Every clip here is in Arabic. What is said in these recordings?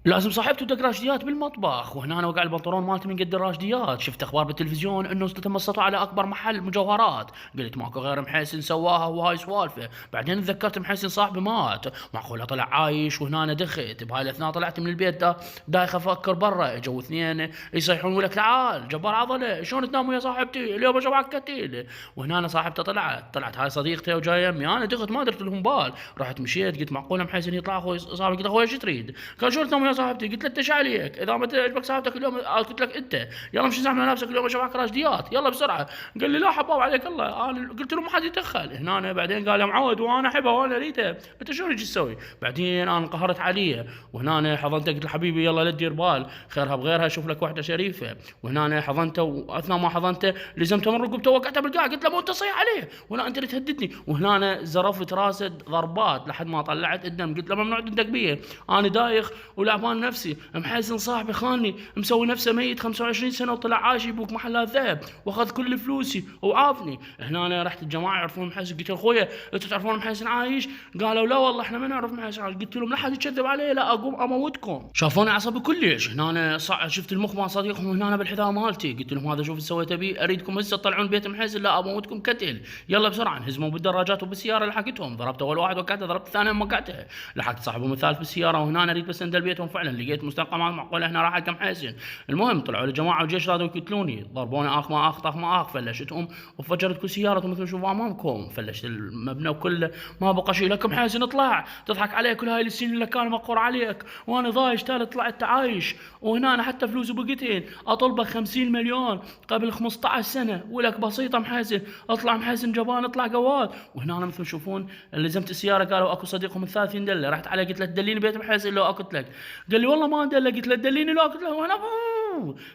لازم صاحبته دق راشديات بالمطبخ، وهنا أنا وقع البنطلون مالتي من قد الراشديات. شفت اخبار بالتلفزيون انه تمسطوا على اكبر محل مجوهرات، قلت ماكو غير محسن سواها وهاي سوالفه. بعدين تذكرت محسن صاحبي مات، معقوله طلع عايش؟ وهنا أنا دخت بهاي الاثناء، طلعت من البيت دايخ افكر برا، اجوا اثنين يصيحون لك تعال جبار عضله شلون تنام يا صاحبتي اليوم اشوفك كتيل. وهنا أنا صاحبته طلعت هاي صديقتي وجايه يمي، انا دخت ما درت لهم بال، رحت مشيت قلت معقوله محسن يطلع اخوي صاحبي؟ قلت اخوي ايش تريد؟ قال شو تنام يا صاحبتي؟ قلت له انت ايش عليك؟ اذا ما تعجبك صاحبتك اليوم قلت لك انت يلا مش زعل نفسك اليوم اشوفك راشديات يلا بسرعه. قال لي لا حباب عليك الله. انا قلت له ما حد يدخل هنا. أنا بعدين قال يا معود وانا احبها وانا اريدها، انت شو نجي تسوي؟ بعدين انا انقهرت عليه، وهنا أنا حضنته قلت له حبيبي يلا لا تدير بال، خيرها بغيرها شوف لك واحده شريفه. وهنا أنا حضنته، واثناء ما حضنته لزمته من رقبته ووقعته بالقاع، قلت له مو انت صيح عليه ولا انت اللي تهددني. وهنا أنا زرفت راسه ضربات لحد ما طلعت الدم، قلت له ممنوع تدق بيه، انا دايخ ولعبان نفسي، محسن صاحبي خاني مسوي نفسه ميت 25 سنه وطلع عايش يبوك محلات ذهب واخذ كل فلوسي وعافني. هنا أنا رحت الجماعه يعرفون محسن، قلت له اخويا انتوا تعرفون محسن عايش؟ قالوا لا والله احنا ما نعرف محسن عايش. قلت لهم لا حد يكذب علي لا اقوم اموتكم. شافوني عصبي كلش. هنا أنا شفت المخ مال صديقهم، وهنا أنا بالحذاء مالتي قلت لهم هذا شوف ايش سويت بي، اريدكم هسه تطلعون بيت محسن لا اموتكم كتل، يلا بسرعه. انهزموا بالدراجات وبالسياره لحقتهم، ضربت اول واحد وقعته، ضربت الثاني وقعته، لحقت صاحبهم الثالث بالسياره. وهنا أنا اريد بس اندل بيتهم، فعلا لقيت مستنقعات معقوله هنا راحت كم حسين. المهم طلعوا لي جماعه الجيش رادوا يقتلوني، ضربوني اخ ما اخ طخ ما اخ، فلشتهم وفجرت كل سيارتهم مثل ما تشوفوا امامكم، فلشت المبنى كله ما بقى شيء. لكم حسين اطلع، تضحك عليك كل هاي السنين اللي كان مقور عليك وانا ضايش تالي طلعت عايش. وهنا أنا حتى فلوسي بقيتين، اطلبك 50 مليون قبل 15 سنه ولك بسيطه محسن، اطلع محسن جبان اطلع قواد. وهنا أنا مثل ما تشوفون لزمت السياره، قالوا اكو صديقهم الثالث يندله، رحت عليه قلت له تدليني بيت محسن لو اكو لك؟ قال لي والله ما ادله، قلت له تدليني لو اكو لك؟ وانا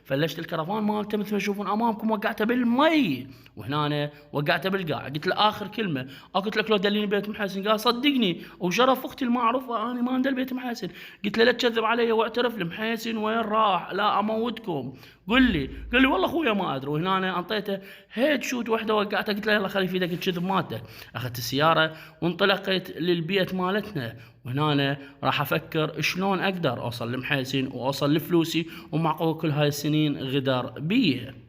فلشت الكرفان مالته مثل ما تشوفون امامكم وقعته بالمي. وهنا أنا وقعته بالقاع، قلت له اخر كلمه قلت لك لو دليني بيت محسن؟ قال صدقني وشرف اختي المعروفه انا ما اندل بيت محسن. قلت له لا تكذب علي واعترف لي محسن وين راح لا اموتكم، قل لي والله اخويا ما ادري. وهنا أنا انطيته هيد شوت واحده وقعته، قلت له يلا خلي في ايدك الكذب مالتك. اخذت السياره وانطلقت للبيت مالتنا. وهنا أنا راح افكر شلون اقدر اوصل لمحسن واوصل لفلوسي، ومعقول كل هاي السنين غدر بيه.